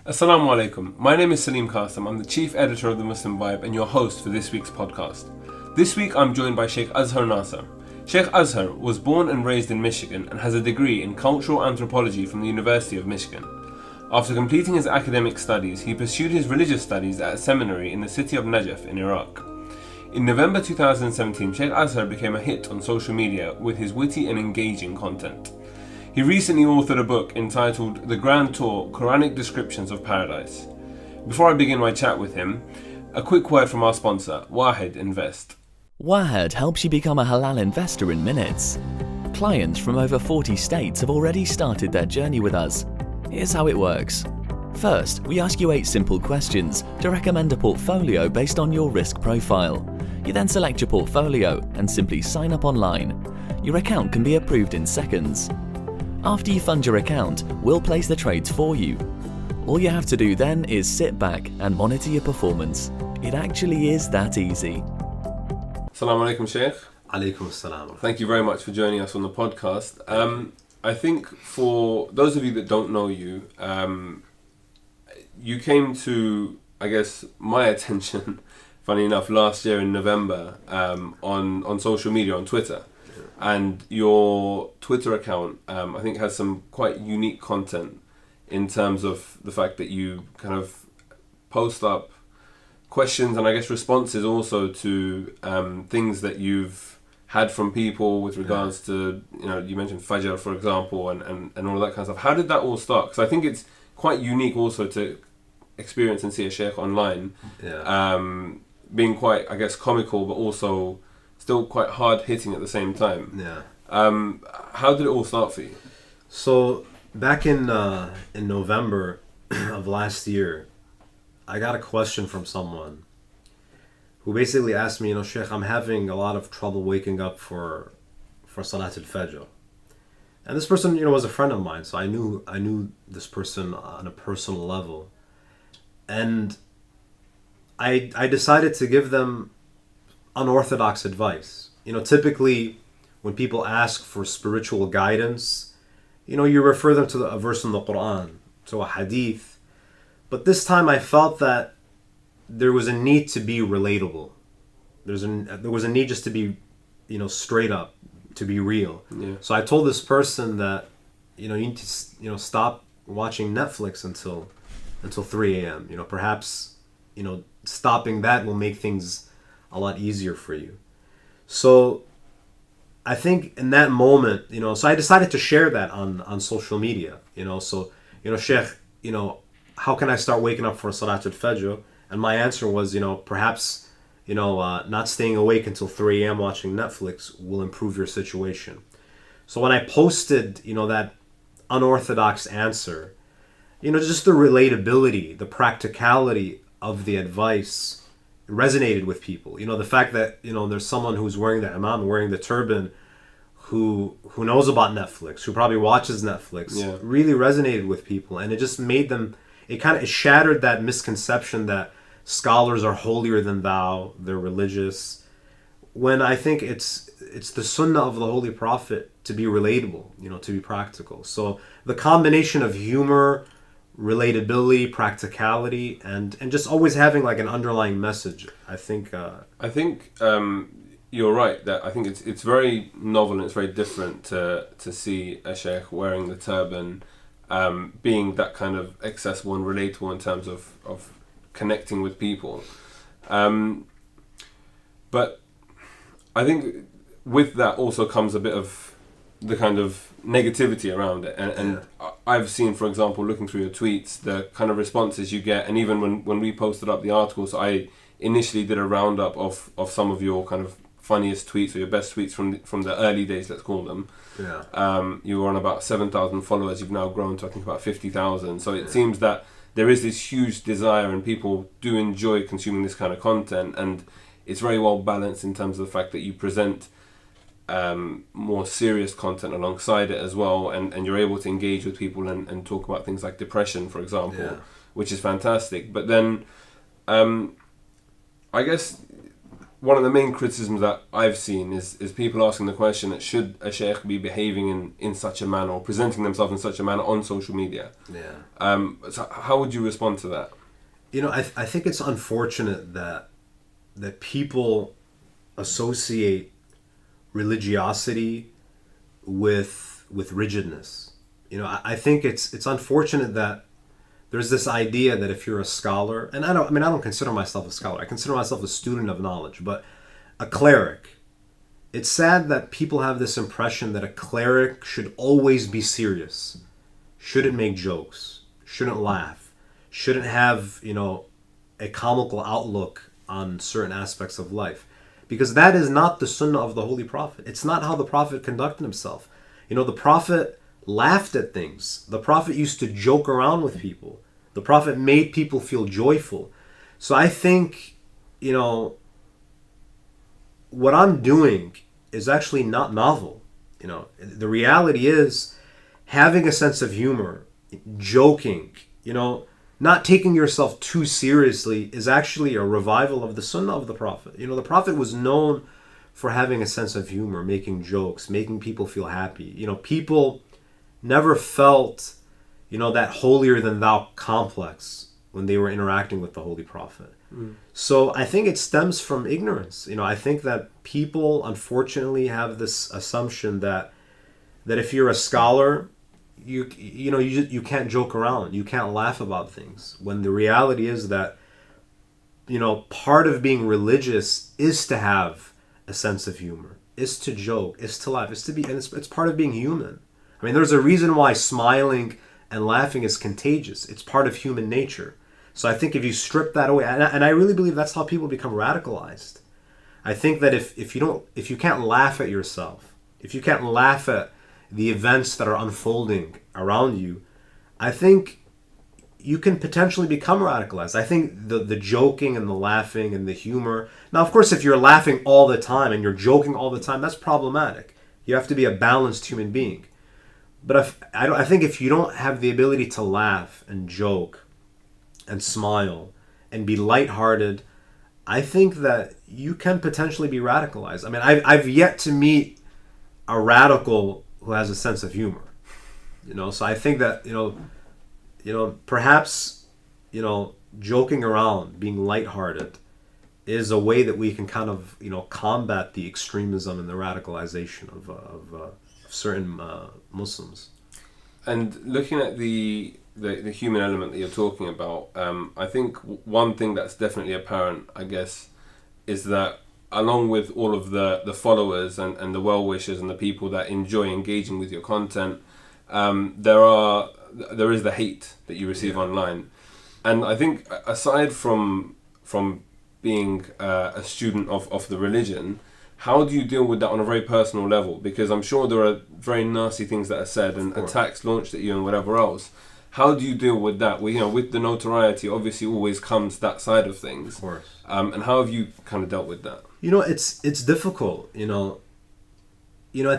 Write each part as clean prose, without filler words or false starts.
Assalamu alaikum. My name is Salim Qasim. I'm the chief editor of the MuslimVibe and your host for this week's podcast. This week I'm joined by Sheikh Azhar Nasser. Sheikh Azhar was born and raised in Michigan and has a degree in cultural anthropology from the University of Michigan. After completing his academic studies, he pursued his religious studies at a seminary in the city of Najaf in Iraq. In November 2017, Sheikh Azhar became a hit on social media with his witty and engaging content. He recently authored a book entitled The Grand Tour: Quranic Descriptions of Paradise. Before I begin my chat with him, a quick word from our sponsor, Wahed Invest. Wahed helps you become a halal investor in minutes. Clients from over 40 states have already started their journey with us. Here's how it works. First, we ask you 8 simple questions to recommend a portfolio based on your risk profile. You then select your portfolio and simply sign up online. Your account can be approved in seconds. After you fund your account, we'll place the trades for you. All you have to do then is sit back and monitor your performance. It actually is that easy. Assalamu alaikum, Sheikh. Alaikum assalam. Thank you very much for joining us on the podcast. I think for those of you that don't know you, you came to, I guess, my attention, funny enough, last year in November on social media, on Twitter. And your Twitter account, I think, has some quite unique content in terms of the fact that you kind of post up questions and I guess responses also to things that you've had from people with regards to, you mentioned Fajr, for example, and all of that kind of stuff. How did that all start? Because I think it's quite unique also to experience and see a sheikh online being quite, I guess, comical, but also still quite hard hitting at the same time. How did it all start for you? So back in November of last year, I got a question from someone who basically asked me, Sheikh, I'm having a lot of trouble waking up for Salat al-Fajr. And this person, was a friend of mine, so I knew this person on a personal level. And I decided to give them unorthodox advice. Typically when people ask for spiritual guidance, you refer them to a verse in the Quran, to a hadith. But this time I felt that there was a need to be relatable. There was a need just to be, straight up, to be real. Yeah. So I told this person that, you need to, stop watching Netflix until 3 a.m. Perhaps, stopping that will make things a lot easier for you. So I think in that moment, so I decided to share that on social media, so, Sheikh, how can I start waking up for Salat al-Fajr? And my answer was, perhaps, not staying awake until 3 a.m. watching Netflix will improve your situation. So when I posted, that unorthodox answer, just the relatability, the practicality of the advice resonated with people. The fact that, there's someone who's wearing the imam, wearing the turban, who knows about Netflix, who probably watches Netflix, really resonated with people. And it just made them, it shattered that misconception that scholars are holier than thou, they're religious. When I think it's the sunnah of the Holy Prophet to be relatable, to be practical. So the combination of humor, relatability, practicality, and just always having like an underlying message. I think you're right that I think it's very novel and it's very different to see a sheikh wearing the turban, being that kind of accessible and relatable in terms of connecting with people. But I think with that also comes a bit of the kind of negativity around it, and I've seen, for example, looking through your tweets, the kind of responses you get, and even when we posted up the articles, I initially did a roundup of some of your kind of funniest tweets or your best tweets from the early days, let's call them. You were on about 7,000 followers. You've now grown to I think about 50,000. So it seems that there is this huge desire, and people do enjoy consuming this kind of content, and it's very well balanced in terms of the fact that you present more serious content alongside it as well, and you're able to engage with people and talk about things like depression, for example, which is fantastic. But then I guess one of the main criticisms that I've seen is people asking the question that should a sheikh be behaving in such a manner or presenting themselves in such a manner on social media? Yeah. So how would you respond to that? I think it's unfortunate that people associate religiosity with rigidness. I think it's unfortunate that there's this idea that if you're a scholar, and I don't consider myself a scholar. I consider myself a student of knowledge, but a cleric. It's sad that people have this impression that a cleric should always be serious, shouldn't make jokes, shouldn't laugh, shouldn't have, a comical outlook on certain aspects of life. Because that is not the sunnah of the Holy Prophet. It's not how the Prophet conducted himself. The Prophet laughed at things. The Prophet used to joke around with people. The Prophet made people feel joyful. So I think, what I'm doing is actually not novel. The reality is having a sense of humor, joking, not taking yourself too seriously is actually a revival of the sunnah of the Prophet. The Prophet was known for having a sense of humor, making jokes, making people feel happy. People never felt, that holier than thou complex when they were interacting with the Holy Prophet. So I think it stems from ignorance. I think that people unfortunately have this assumption that if you're a scholar, you can't joke around, you can't laugh about things. When the reality is that, part of being religious is to have a sense of humor, is to joke, is to laugh, and it's part of being human. There's a reason why smiling and laughing is contagious. It's part of human nature. So I think if you strip that away, and I really believe that's how people become radicalized. I think that if you can't laugh at yourself, if you can't laugh at the events that are unfolding around you, I think you can potentially become radicalized. I think the joking and the laughing and the humor. Now, of course, if you're laughing all the time and you're joking all the time, that's problematic. You have to be a balanced human being. But I think if you don't have the ability to laugh and joke and smile and be lighthearted, I think that you can potentially be radicalized. I've yet to meet a radical who has a sense of humor. So I think that, perhaps, joking around, being lighthearted is a way that we can kind of, combat the extremism and the radicalization of certain Muslims. And looking at the human element that you're talking about, I think one thing that's definitely apparent, I guess, is that along with all of the followers and the well-wishers and the people that enjoy engaging with your content, there is the hate that you receive online. And I think aside from being a student of the religion, how do you deal with that on a very personal level? Because I'm sure there are very nasty things that are said and attacks launched at you and whatever else. How do you deal with that? With the notoriety, obviously always comes that side of things. Of course. And how have you kind of dealt with that? It's difficult. At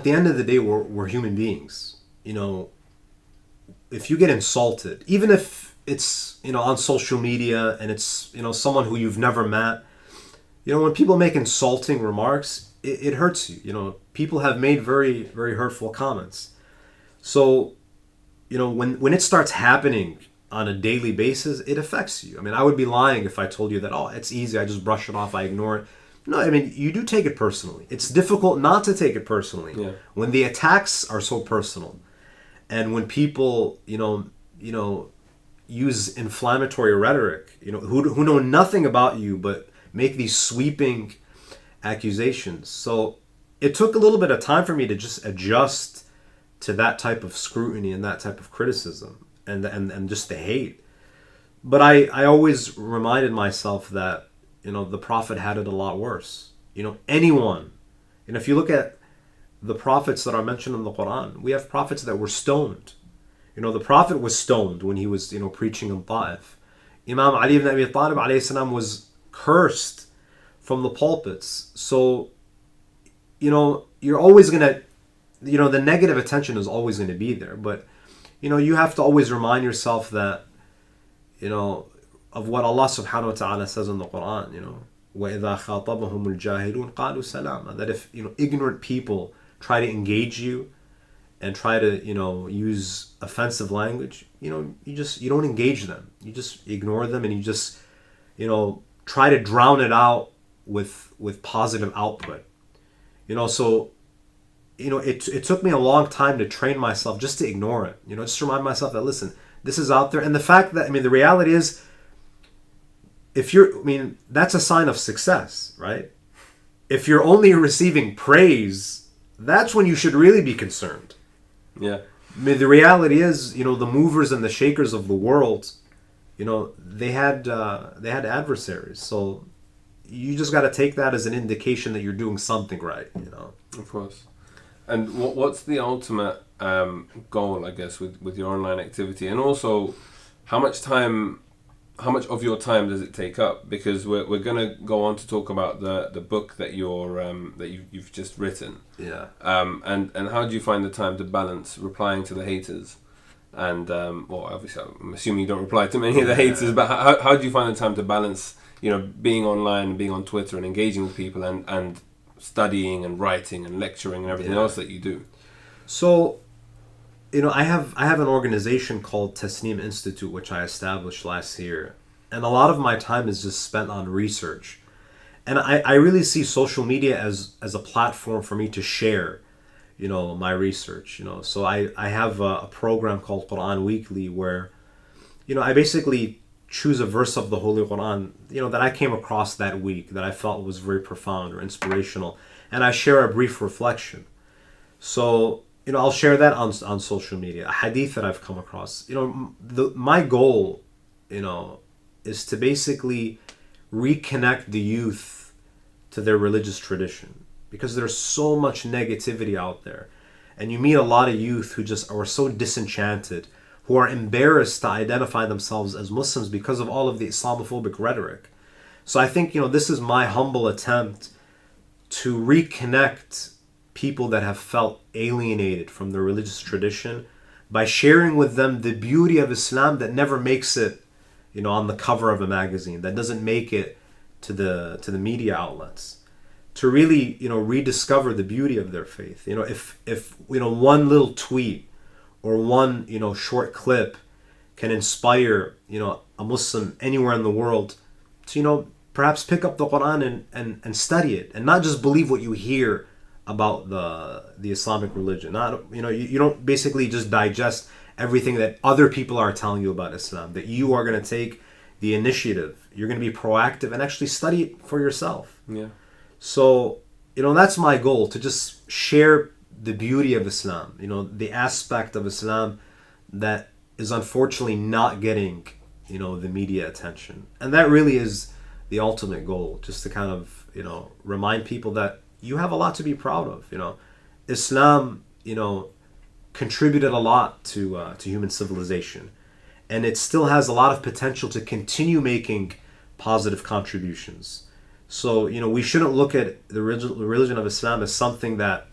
the end of the day, we're human beings. If you get insulted, even if it's on social media and it's someone who you've never met, when people make insulting remarks, it hurts you. People have made very, very hurtful comments. So, when it starts happening on a daily basis, it affects you. I would be lying if I told you that, it's easy, I just brush it off, I ignore it. No, you do take it personally. It's difficult not to take it personally when the attacks are so personal. And when people, use inflammatory rhetoric, who know nothing about you but make these sweeping accusations. So it took a little bit of time for me to just adjust to that type of scrutiny and that type of criticism and just the hate. But I always reminded myself that, the Prophet had it a lot worse. Anyone, if you look at the prophets that are mentioned in the Quran, we have prophets that were stoned. The Prophet was stoned when he was, preaching in Ta'if. Imam Ali ibn Abi Talib alayhi salam was cursed from the pulpits. So, you're always going to, the negative attention is always going to be there. But, you have to always remind yourself that, of what Allah subhanahu wa ta'ala says in the Quran, وَإِذَا خَاطَبَهُمُ الْجَاهِلُونَ قَالُوا سَلَامًا. That if, ignorant people try to engage you and try to, use offensive language, you don't engage them. You just ignore them, and you just, try to drown it out with positive output. So, it took me a long time to train myself just to ignore it. Just to remind myself that, listen, this is out there. And the fact that, the reality is, that's a sign of success, right? If you're only receiving praise, that's when you should really be concerned. Yeah. The reality is, the movers and the shakers of the world, they had adversaries. So you just got to take that as an indication that you're doing something right, Of course. And what's the ultimate goal, I guess, with your online activity? And also, how much of your time does it take up? Because we're gonna go on to talk about the book that you've just written. Yeah. And how do you find the time to balance replying to the haters? And obviously, I'm assuming you don't reply to many of the haters, but how do you find the time to balance, being online, being on Twitter, and engaging with people, and studying and writing and lecturing and everything else that you do? So, I have an organization called Tasneem Institute, which I established last year. And a lot of my time is just spent on research. And I really see social media as a platform for me to share, my research. So I have a program called Quran Weekly where, I basically choose a verse of the Holy Quran, that I came across that week that I felt was very profound or inspirational. And I share a brief reflection. So, I'll share that on social media, a hadith that I've come across. My goal, is to basically reconnect the youth to their religious tradition, because there's so much negativity out there. And you meet a lot of youth who just are so disenchanted, who are embarrassed to identify themselves as Muslims because of all of the Islamophobic rhetoric. So I think, this is my humble attempt to reconnect people that have felt alienated from their religious tradition by sharing with them the beauty of Islam that never makes it, on the cover of a magazine, that doesn't make it to the media outlets, to really, rediscover the beauty of their faith. If one little tweet or one, short clip can inspire, a Muslim anywhere in the world to, perhaps pick up the Quran and study it, and not just believe what you hear about the Islamic religion. Not, you don't basically just digest everything that other people are telling you about Islam, that you are going to take the initiative. You're going to be proactive and actually study it for yourself. Yeah. So, that's my goal, to just share the beauty of Islam, the aspect of Islam that is unfortunately not getting, the media attention. And that really is the ultimate goal, just to kind of, remind people that you have a lot to be proud of. Islam, contributed a lot to human civilization, and it still has a lot of potential to continue making positive contributions. So, we shouldn't look at the religion of Islam as something that,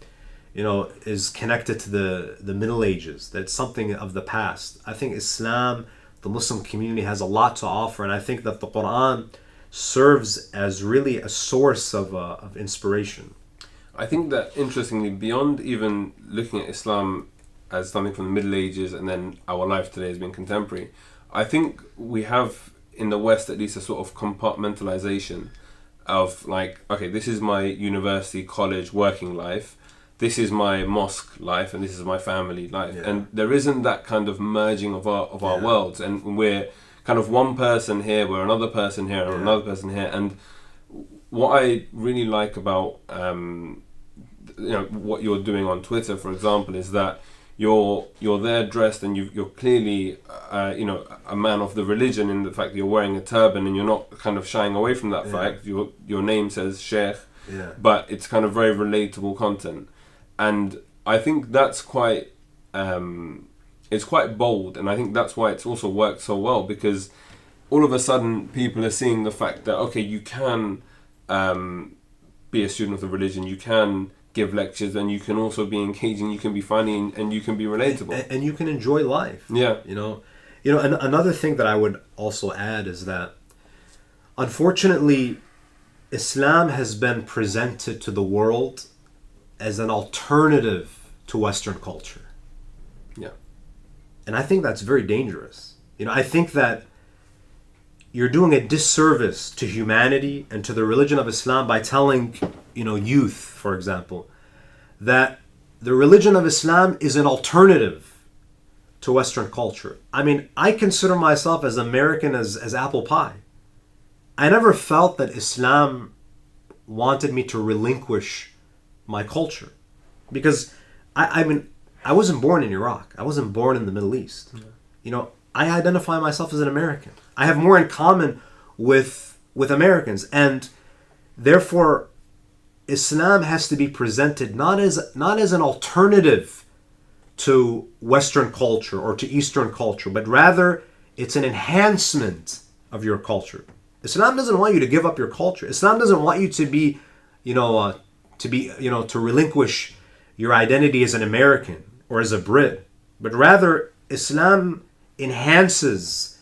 is connected to the Middle Ages, that's something of the past. I think Islam, the Muslim community, has a lot to offer, and I think that the Quran serves as really a source of inspiration. I think that, interestingly, beyond even looking at Islam as something from the Middle Ages and then our life today has been contemporary, I think we have, in the West at least, a sort of compartmentalization of, like, okay, this is my university, college, working life, this is my mosque life, and this is my family life. Yeah. And there isn't that kind of merging of our worlds, and we're kind of one person here, we're another person here, and another person here. And what I really like about what you're doing on Twitter, for example, is that you're there dressed, and you're clearly a man of the religion, in the fact that you're wearing a turban, and you're not kind of shying away from that fact. Your name says Sheikh, but it's kind of very relatable content, and I think that's quite it's quite bold, and I think that's why it's also worked so well, because all of a sudden people are seeing the fact that, okay, you can be a student of the religion, you can give lectures, and you can also be engaging, you can be funny, and you can be relatable, and you can enjoy life. And another thing that I would also add is that, unfortunately, Islam has been presented to the world as an alternative to Western culture. Yeah. And I think that's very dangerous. I think that you're doing a disservice to humanity and to the religion of Islam by telling, youth, for example, that the religion of Islam is an alternative to Western culture. I mean, I consider myself as American as apple pie. I never felt that Islam wanted me to relinquish my culture. Because, I wasn't born in Iraq. I wasn't born in the Middle East. Yeah. I identify myself as an American. I have more in common with Americans. And therefore, Islam has to be presented not as an alternative to Western culture or to Eastern culture, but rather it's an enhancement of your culture. Islam doesn't want you to give up your culture. Islam doesn't want you to be, to relinquish your identity as an American or as a Brit, but rather Islam enhances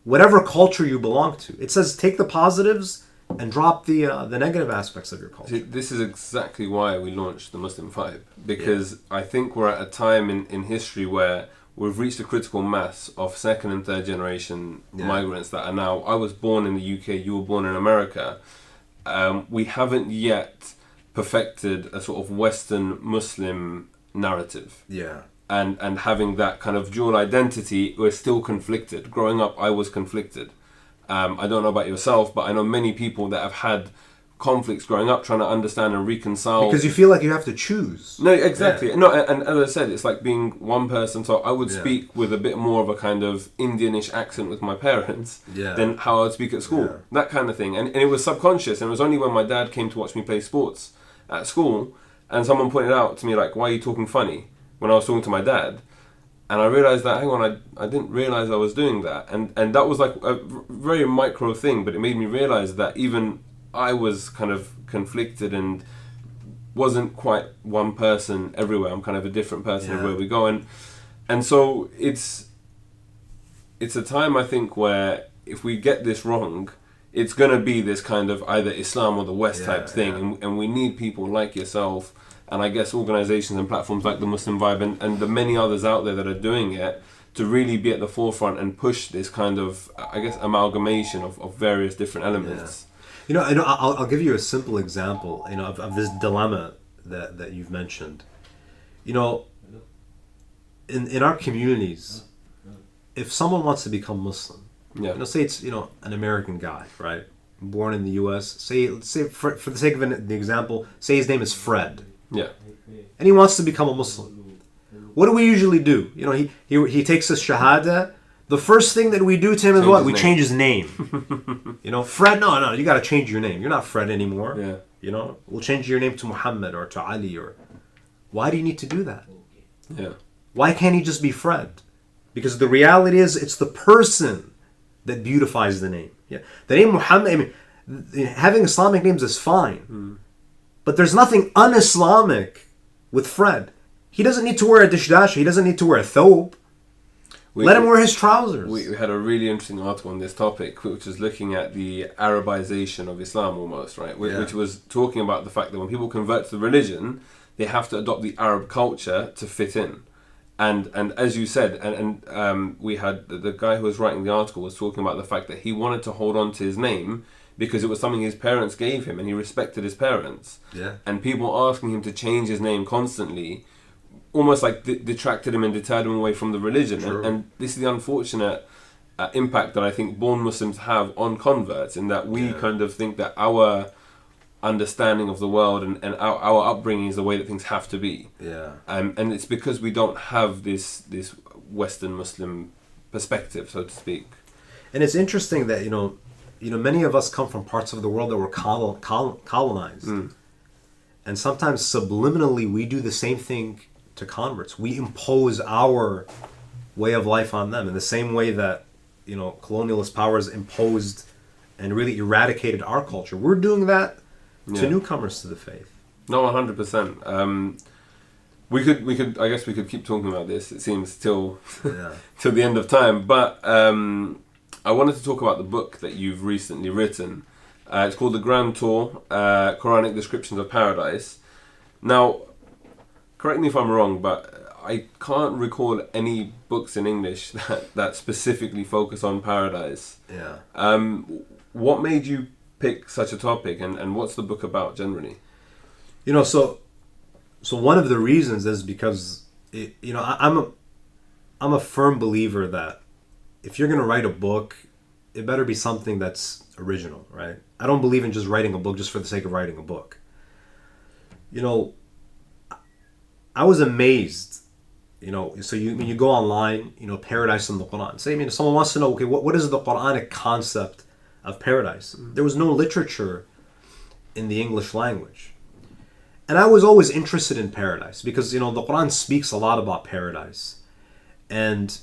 whatever culture you belong to. It says take the positives and drop the negative aspects of your culture. See, this is exactly why we launched the Muslim Vibe, because I think we're at a time in history where we've reached a critical mass of second and third generation migrants that are now, I was born in the UK, you were born in America. We haven't yet perfected a sort of Western Muslim narrative. Yeah. And having that kind of dual identity, we're still conflicted. Growing up, I was conflicted. I don't know about yourself, but I know many people that have had conflicts growing up trying to understand and reconcile. Because you feel like you have to choose. No, exactly. Yeah. No, and as I said, it's like being one person. So I would speak with a bit more of a kind of Indianish accent with my parents than how I would speak at school. Yeah. That kind of thing. And it was subconscious. And it was only when my dad came to watch me play sports at school and someone pointed out to me, like, why are you talking funny? When I was talking to my dad. And I realised that, hang on, I didn't realise I was doing that. And that was like a very micro thing, but it made me realise that even I was kind of conflicted and wasn't quite one person everywhere. I'm kind of a different person everywhere we go. And so it's a time, I think, where if we get this wrong, it's going to be this kind of either Islam or the West type thing. And we need people like yourself, and I guess organizations and platforms like the Muslim Vibe and the many others out there that are doing it to really be at the forefront and push this kind of, I guess, amalgamation of various different elements. Yeah. I'll give you a simple example, of this dilemma that you've mentioned. In our communities, if someone wants to become Muslim, say it's, an American guy, right? Born in the U.S., say for the sake of the example, say his name is Fred. Yeah. And he wants to become a Muslim. What do we usually do? He takes a shahada. The first thing that we do to him is what? We change his name. Fred, no, you got to change your name. You're not Fred anymore. Yeah. We'll change your name to Muhammad or to Ali why do you need to do that? Yeah. Why can't he just be Fred? Because the reality is it's the person that beautifies the name. Yeah. The name Muhammad, having Islamic names is fine. But there's nothing un-Islamic with Fred. He doesn't need to wear a dishdash. He doesn't need to wear a thobe. Let him wear his trousers. We had a really interesting article on this topic, which was looking at the Arabization of Islam almost, right? Which was talking about the fact that when people convert to the religion, they have to adopt the Arab culture to fit in. And as you said, and we had the guy who was writing the article was talking about the fact that he wanted to hold on to his name because it was something his parents gave him and he respected his parents. Yeah. And people asking him to change his name constantly almost like detracted him and deterred him away from the religion. And this is the unfortunate impact that I think born Muslims have on converts, in that we kind of think that our understanding of the world and our upbringing is the way that things have to be. Yeah. And it's because we don't have this Western Muslim perspective, so to speak. And it's interesting that, many of us come from parts of the world that were colonized. And sometimes subliminally we do the same thing to converts. We impose our way of life on them in the same way that, colonialist powers imposed and really eradicated our culture. We're doing that to newcomers to the faith. No, 100%. We could. I guess we could keep talking about this. It seems till till the end of time. But I wanted to talk about the book that you've recently written, It's called The Grand Tour, Quranic Descriptions of Paradise. Now, correct me if I'm wrong, but I can't recall any books in English that specifically focus on paradise. Yeah. What made you pick such a topic, and what's the book about generally? So one of the reasons is because I'm a firm believer that if you're going to write a book, it better be something that's original, right? I don't believe in just writing a book just for the sake of writing a book. I was amazed, so when you go online, paradise in the Quran. Say, if someone wants to know, okay, what is the Quranic concept of paradise? There was no literature in the English language. And I was always interested in paradise because, the Quran speaks a lot about paradise. And,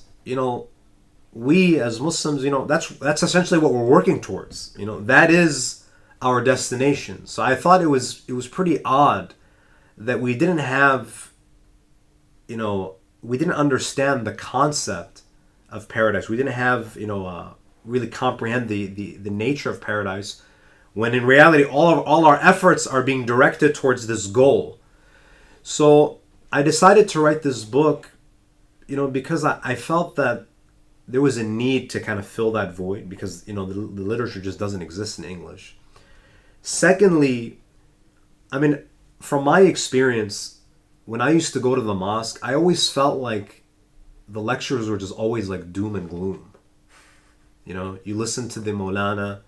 we as Muslims, that's essentially what we're working towards. That is our destination. So I thought it was pretty odd that we didn't have, we didn't understand the concept of paradise. We didn't have, really comprehend the nature of paradise, when in reality all our efforts are being directed towards this goal. So I decided to write this book, because I felt that there was a need to kind of fill that void, because the literature just doesn't exist in English. Secondly, from my experience, when I used to go to the mosque, I always felt like the lectures were just always like doom and gloom. You listen to the Maulana,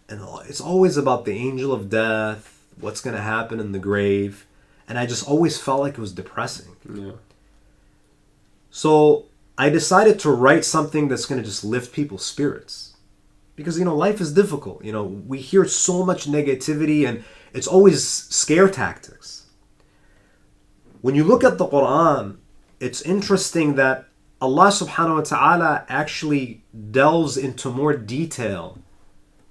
and it's always about the angel of death, what's going to happen in the grave. And I just always felt like it was depressing. Yeah. So I decided to write something that's going to just lift people's spirits. Because, life is difficult. We hear so much negativity, and it's always scare tactics. When you look at the Quran, it's interesting that Allah subhanahu wa ta'ala actually delves into more detail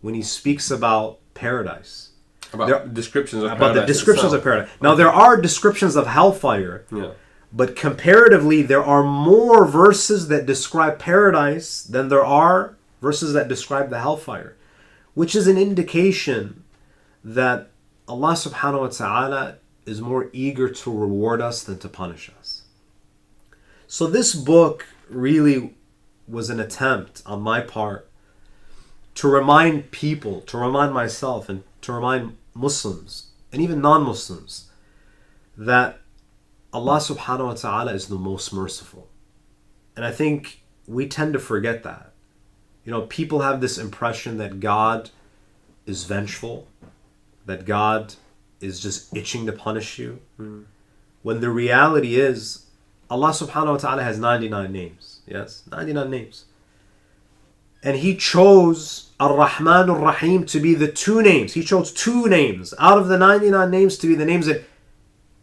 when he speaks about paradise. About descriptions of about paradise. The descriptions itself. of paradise. Now, there are descriptions of hellfire. Yeah. But comparatively, there are more verses that describe paradise than there are verses that describe the hellfire, which is an indication that Allah subhanahu wa ta'ala is more eager to reward us than to punish us. So this book really was an attempt on my part to remind people, to remind myself, and to remind Muslims, and even non-Muslims, that Allah subhanahu wa ta'ala is the most merciful. And I think we tend to forget that. People have this impression that God is vengeful, that God is just itching to punish you. When the reality is, Allah subhanahu wa ta'ala has 99 names. Yes, 99 names. And He chose Ar-Rahman Ar-Rahim to be the 2 names. He chose 2 names out of the 99 names to be the names that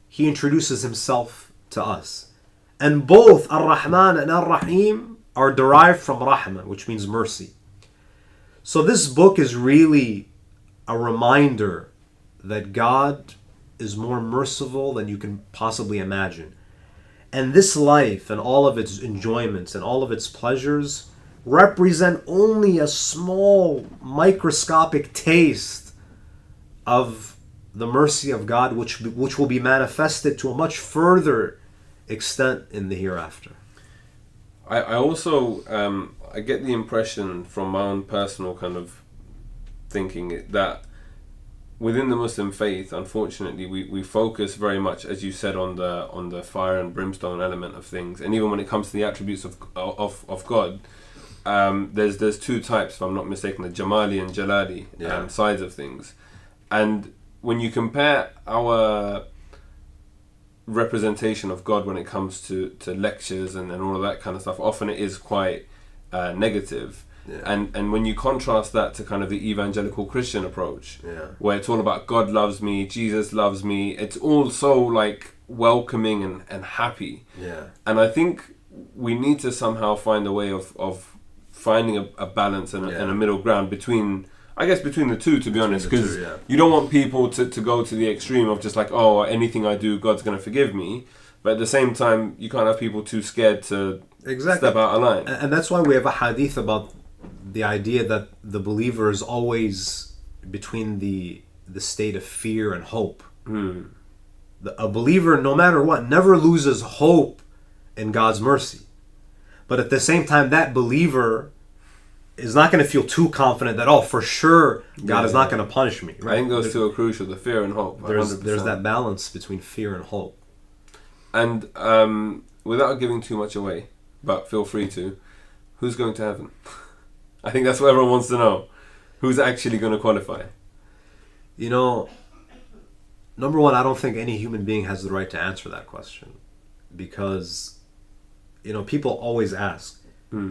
He introduces Himself to us. And both Ar-Rahman and Ar-Rahim are derived from Rahmah, which means mercy. So this book is really a reminder that God is more merciful than you can possibly imagine. And this life and all of its enjoyments and all of its pleasures represent only a small microscopic taste of the mercy of God, which will be manifested to a much further extent in the hereafter. I also I get the impression from my own personal kind of thinking that within the Muslim faith, unfortunately, we focus very much, as you said, on the fire and brimstone element of things, and even when it comes to the attributes of God, there's 2 types, if I'm not mistaken, the Jamali and Jalali sides of things, and when you compare our representation of God when it comes to lectures and all of that kind of stuff, often it is quite negative. Yeah. And when you contrast that to kind of the evangelical Christian approach, where it's all about God loves me, Jesus loves me, it's all so like welcoming and happy. Yeah. And I think we need to somehow find a way of finding a balance and a middle ground between the two, to be honest, because you don't want people to go to the extreme of just like, oh, anything I do, God's going to forgive me. But at the same time, you can't have people too scared to step out of line. And that's why we have a hadith about the idea that the believer is always between the state of fear and hope. A believer, no matter what, never loses hope in God's mercy. But at the same time, that believer is not going to feel too confident that, for sure, God is not going to punish me. Right? I think those two are crucial, the fear and hope. There's that balance between fear and hope. And without giving too much away, but feel free to, who's going to heaven? I think that's what everyone wants to know. Who's actually going to qualify? Number one, I don't think any human being has the right to answer that question. Because, people always ask,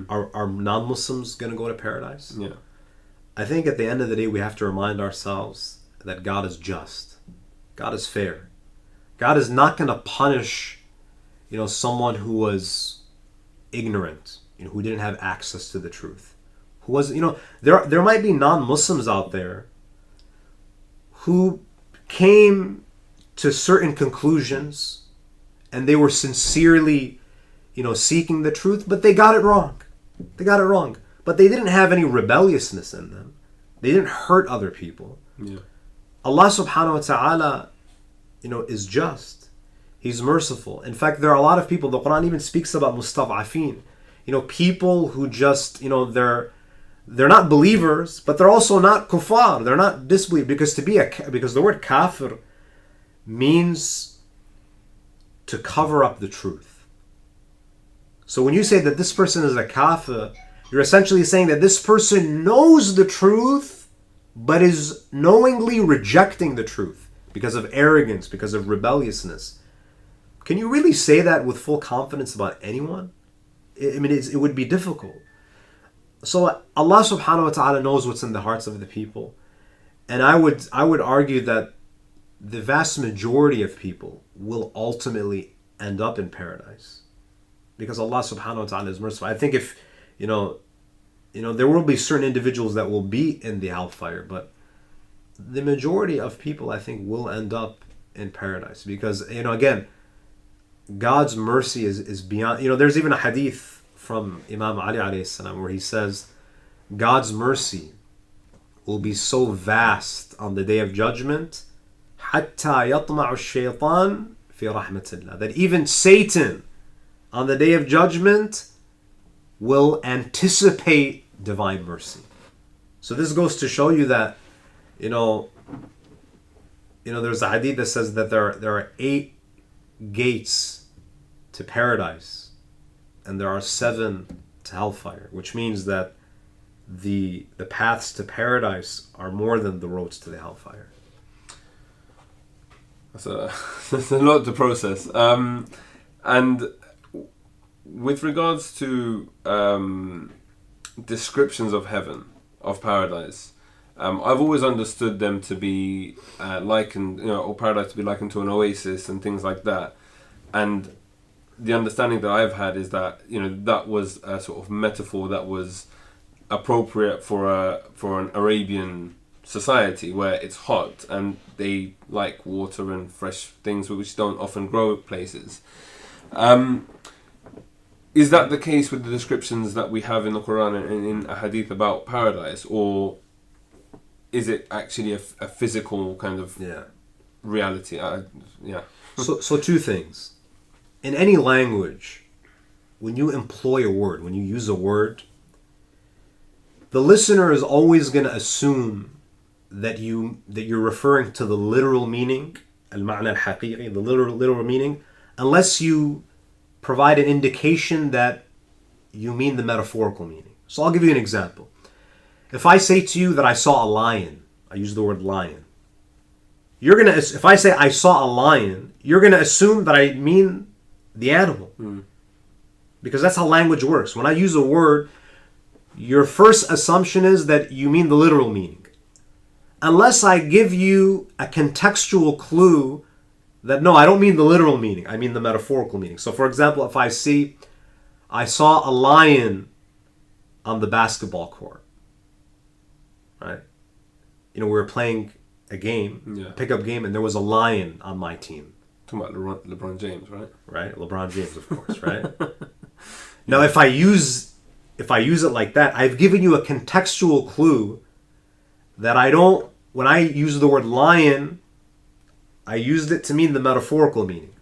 are non-Muslims going to go to paradise? Yeah. I think at the end of the day, we have to remind ourselves that God is just. God is fair. God is not going to punish, someone who was ignorant, who didn't have access to the truth. Who was, there might be non-Muslims out there who came to certain conclusions and they were sincerely, seeking the truth, but they got it wrong. But they didn't have any rebelliousness in them. They didn't hurt other people. Yeah. Allah subhanahu wa ta'ala, is just. He's merciful. In fact, there are a lot of people, the Quran even speaks about mustad'afin. People who just, they're not believers, but they're also not kuffar. They're not disbelievers. Because the word kafir means to cover up the truth. So when you say that this person is a kafir, you're essentially saying that this person knows the truth, but is knowingly rejecting the truth because of arrogance, because of rebelliousness. Can you really say that with full confidence about anyone? It would be difficult. So Allah subhanahu wa ta'ala knows what's in the hearts of the people. And I would argue that the vast majority of people will ultimately end up in paradise. Because Allah subhanahu wa ta'ala is merciful. I think if, there will be certain individuals that will be in the hellfire, but the majority of people, I think, will end up in paradise. Because, again, God's mercy is beyond, there's even a hadith from Imam Ali alayhi salam where he says, God's mercy will be so vast on the day of judgment, حَتَّى يَطْمَعُ الشَّيْطَانِ فِي رَحْمَةِ اللَّهِ, that even Satan on the day of judgment will anticipate divine mercy. So this goes to show you that, there's a hadith that says that there are 8 gates to paradise and there are 7 to hellfire, which means that the paths to paradise are more than the roads to the hellfire. That's a lot to process. And with regards to descriptions of heaven, of paradise, I've always understood them to be likened, or paradise to be likened to an oasis and things like that. And the understanding that I've had is that, that was a sort of metaphor that was appropriate for an Arabian society where it's hot and they like water and fresh things which don't often grow places. Is that the case with the descriptions that we have in the Quran and in a hadith about paradise, or is it actually a physical kind of reality? So 2 things. In any language, when you employ a word, when you use a word, the listener is always going to assume that you're referring to the literal meaning, al-ma'na al-haqiqi, the literal meaning, unless you provide an indication that you mean the metaphorical meaning. So I'll give you an example. If I say to you that I saw a lion, I use the word lion. If I say I saw a lion, you're gonna assume that I mean the animal, because that's how language works. When I use a word, your first assumption is that you mean the literal meaning, unless I give you a contextual clue that no, I don't mean the literal meaning, I mean the metaphorical meaning. So for example, if I saw a lion on the basketball court, right? We were playing a game, a pickup game, and there was a lion on my team. Talking about LeBron James, right? Right, LeBron James, of course, right? Now, if I use it like that, I've given you a contextual clue that I don't when I use the word lion, I used it to mean the metaphorical meaning.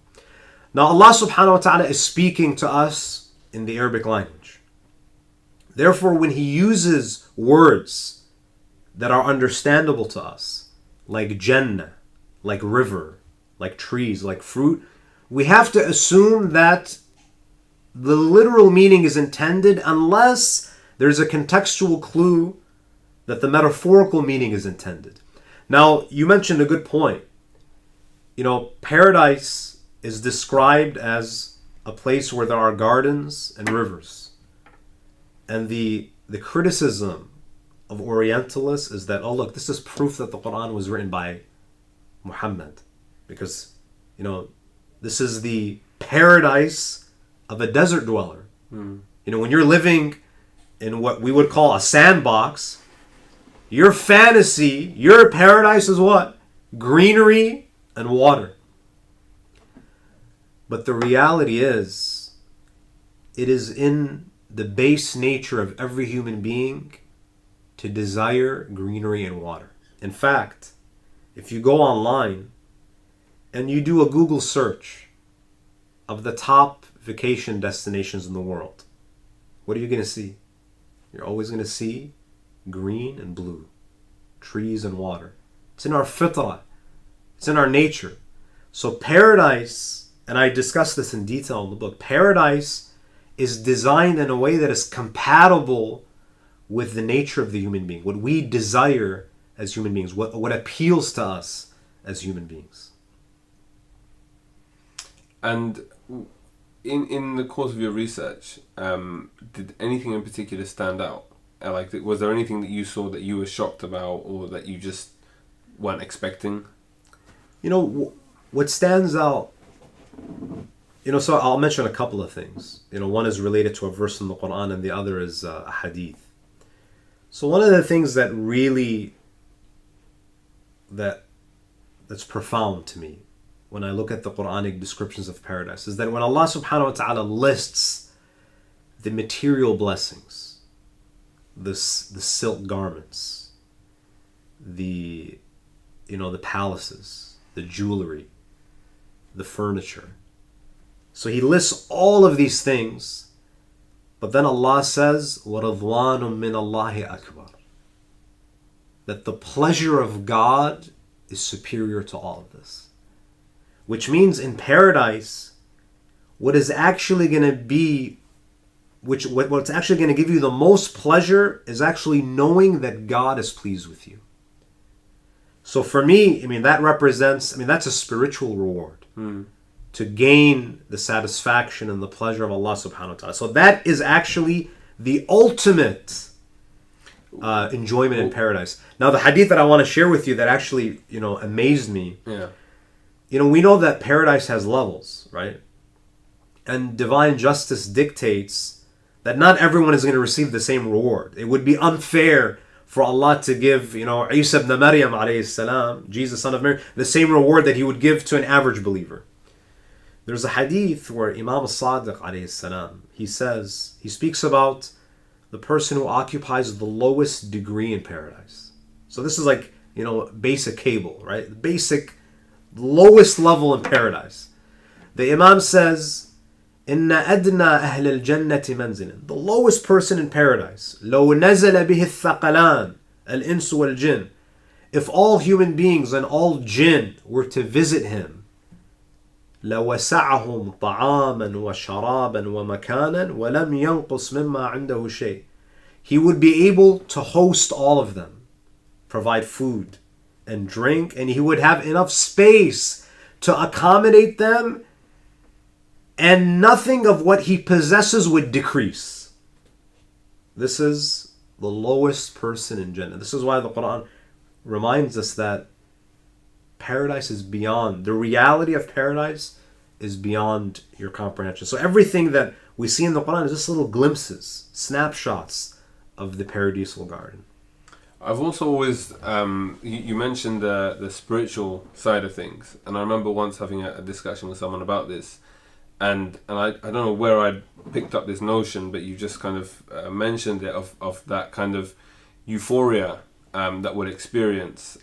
Now Allah subhanahu wa ta'ala is speaking to us in the Arabic language. Therefore, when He uses words that are understandable to us, like Jannah, like river, like trees, like fruit, we have to assume that the literal meaning is intended unless there's a contextual clue that the metaphorical meaning is intended. Now, you mentioned a good point. Paradise is described as a place where there are gardens and rivers. And the criticism of Orientalists is that, oh look, this is proof that the Quran was written by Muhammad. Because, this is the paradise of a desert dweller. When you're living in what we would call a sandbox, your fantasy, your paradise is what? Greenery and water. But the reality is, it is in the base nature of every human being to desire greenery and water. In fact, if you go online and you do a Google search of the top vacation destinations in the world, what are you going to see? You're always going to see green and blue, trees and water. It's in our fitrah. It's in our nature. So paradise, and I discuss this in detail in the book, paradise is designed in a way that is compatible with the nature of the human being, what we desire as human beings, what appeals to us as human beings. And in the course of your research, did anything in particular stand out? Was there anything that you saw that you were shocked about or that you just weren't expecting? What stands out, so I'll mention a couple of things. One is related to a verse in the Quran and the other is a hadith. So one of the things that really, that's profound to me when I look at the Quranic descriptions of paradise is that when Allah subhanahu wa ta'ala lists the material blessings, the silk garments, the palaces, the jewelry, the furniture. So He lists all of these things, but then Allah says, وَرَضْوَانٌ مِّنَ اللَّهِ أَكْبَرُ, that the pleasure of God is superior to all of this. Which means in paradise, what is actually going to be, what's actually going to give you the most pleasure is actually knowing that God is pleased with you. So for me, that represents, that's a spiritual reward. To gain the satisfaction and the pleasure of Allah subhanahu wa ta'ala. So that is actually the ultimate enjoyment in paradise. Now the hadith that I want to share with you that actually, amazed me. Yeah. We know that paradise has levels, right? And divine justice dictates that not everyone is going to receive the same reward. It would be unfair for Allah to give, Isa ibn Maryam alayhi salam, Jesus son of Mary, the same reward that He would give to an average believer. There's a hadith where Imam Sadiq alayhi salam, he speaks about the person who occupies the lowest degree in paradise. So this is like, basic cable, right? The basic lowest level in paradise. The Imam says, Inna adna ahl al-jannati manzilan. The lowest person in paradise. لو نزل به الثقلان الإنس والجن. If all human beings and all jinn were to visit him, لوسعهم طعاما وشرابا ومكانا ولم ينقص مما عنده شيء. He would be able to host all of them, provide food and drink, and He would have enough space to accommodate them, and nothing of what He possesses would decrease. This is the lowest person in Jannah. This is why the Quran reminds us that paradise is beyond, the reality of paradise is beyond your comprehension. So everything that we see in the Quran is just little glimpses, snapshots of the paradisal garden. I've also always, you mentioned the spiritual side of things, and I remember once having a discussion with someone about this, and I don't know where I picked up this notion, but you just kind of mentioned it of that kind of euphoria that would experience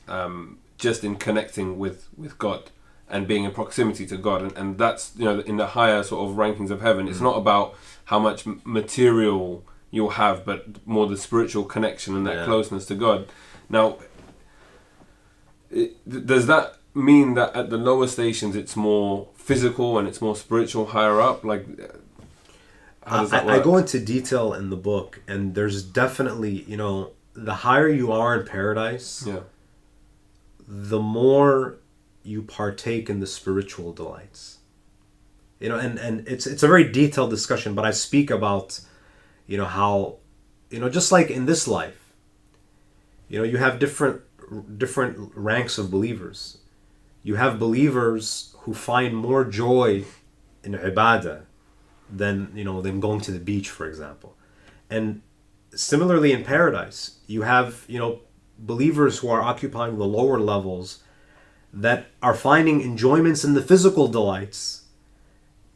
just in connecting with God and being in proximity to God, and that's, you know, in the higher sort of rankings of heaven. It's not about how much material you'll have, but more the spiritual connection and that closeness to God. Now, does that mean that at the lower stations it's more physical and it's more spiritual higher up? Like, how does that work? I go into detail in the book, and there's definitely, you know, the higher you are in paradise, the more you partake in the spiritual delights. You know, and it's a very detailed discussion, but I speak about, you know, how, you know, just like in this life, you know, you have different ranks of believers. You have believers who find more joy in ibadah than, you know, them going to the beach, for example. And similarly in paradise, you have, you know, believers who are occupying the lower levels that are finding enjoyments in the physical delights.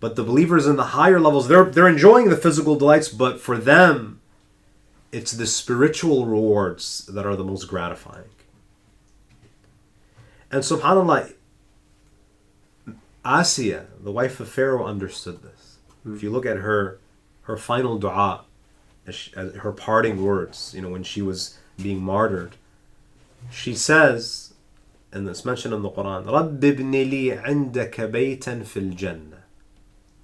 But the believers in the higher levels, they're enjoying the physical delights, but for them, it's the spiritual rewards that are the most gratifying. And subhanAllah, Asiya, the wife of Pharaoh, understood this. If you look at her final dua, her parting words, you know, when she was being martyred, she says, and it's mentioned in the Quran, رَبِّ ابْنِ لِي عِنْدَكَ بَيْتًا فِي الْجَنَّةِ.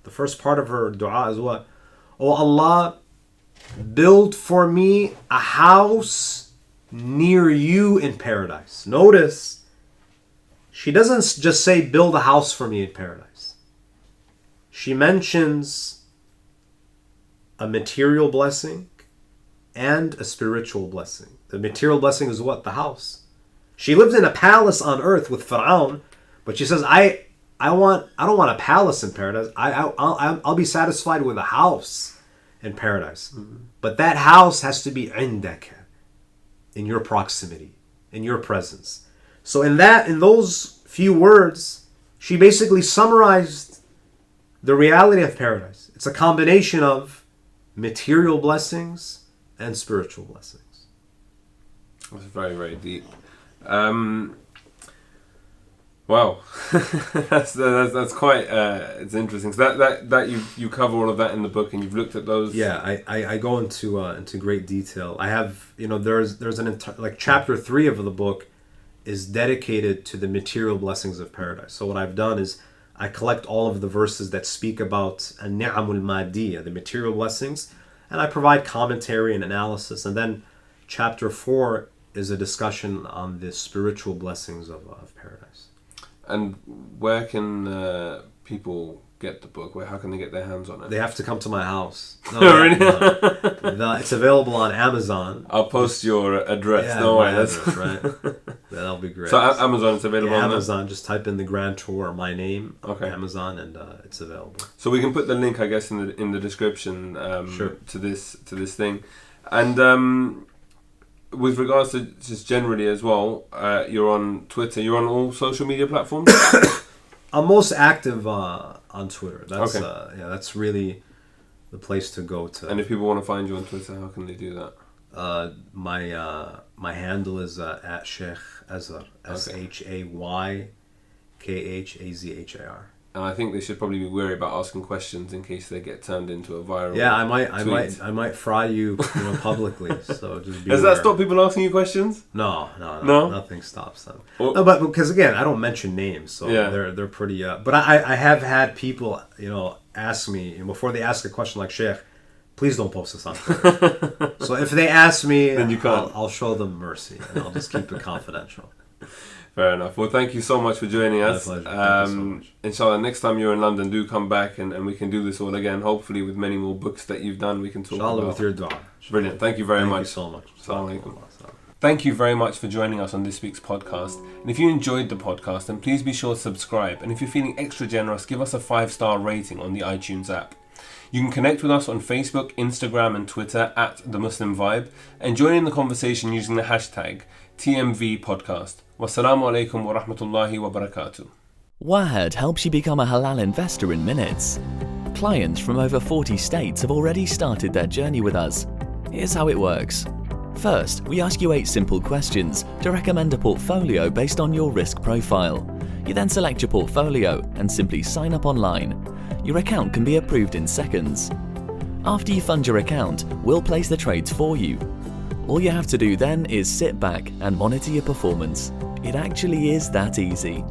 The first part of her dua is what? Oh Allah, build for me a house near you in paradise. Notice, she doesn't just say build a house for me in paradise. She mentions a material blessing and a spiritual blessing. The material blessing is what? The house. She lived in a palace on earth with Pharaoh, but she says, I don't want a palace in paradise. I'll be satisfied with a house in paradise. But that house has to be indaka, in your proximity, in your presence. So in those few words, she basically summarized the reality of paradise. It's a combination of material blessings and spiritual blessings. That's very, very deep. Wow, that's quite it's interesting. So that you cover all of that in the book, and you've looked at those. Yeah, I go into great detail. I have, you know, there's an entire, like, chapter 3 of the book is dedicated to the material blessings of paradise. So what I've done is I collect all of the verses that speak about an-ni'amul madiyya, the material blessings, and I provide commentary and analysis. And then chapter 4 is a discussion on the spiritual blessings of paradise. And where can people get the book? How can they get their hands on it? They have to come to my house. Really? It's available on Amazon. I'll post your address. Yeah, no way. address, right? That'll be great. So Amazon, it's available on Amazon. Just type in the Grand Tour, my name, Amazon, and it's available. So we can put the link, I guess, in the description sure. to this thing. And with regards to just generally as well, you're on Twitter. You're on all social media platforms? I'm most active on Twitter. That's that's really the place to go to. And if people want to find you on Twitter, how can they do that? My handle is at Sheikh Azhar, SHAYKHAZHAR. And I think they should probably be wary about asking questions in case they get turned into a viral. Yeah, I might fry you, publicly. So just be Does that stop people asking you questions? No, nothing stops them. No, but because again, I don't mention names, so they're pretty. But I have had people, ask me before they ask a question like, Sheikh, please don't post this on Twitter. So if they ask me, then you can't. I'll show them mercy, and I'll just keep it confidential. Fair enough. Well, thank you so much for joining us. My pleasure. Thank you so much. Inshallah, next time you're in London, do come back and we can do this all again. Hopefully, with many more books that you've done, we can talk inshallah, about. with your dua. Brilliant. Thank you very much. Thank you so much. Assalamu alaikum. Thank you very much for joining us on this week's podcast. And if you enjoyed the podcast, then please be sure to subscribe. And if you're feeling extra generous, give us a 5-star rating on the iTunes app. You can connect with us on Facebook, Instagram and Twitter at The Muslim Vibe, and join in the conversation using the hashtag TMV Podcast. Wassalamu alaikum wa rahmatullahi wa barakatuh. Wahed helps you become a halal investor in minutes. Clients from over 40 states have already started their journey with us. Here's how it works. First, we ask you 8 simple questions to recommend a portfolio based on your risk profile. You then select your portfolio and simply sign up online. Your account can be approved in seconds. After you fund your account, we'll place the trades for you. All you have to do then is sit back and monitor your performance. It actually is that easy.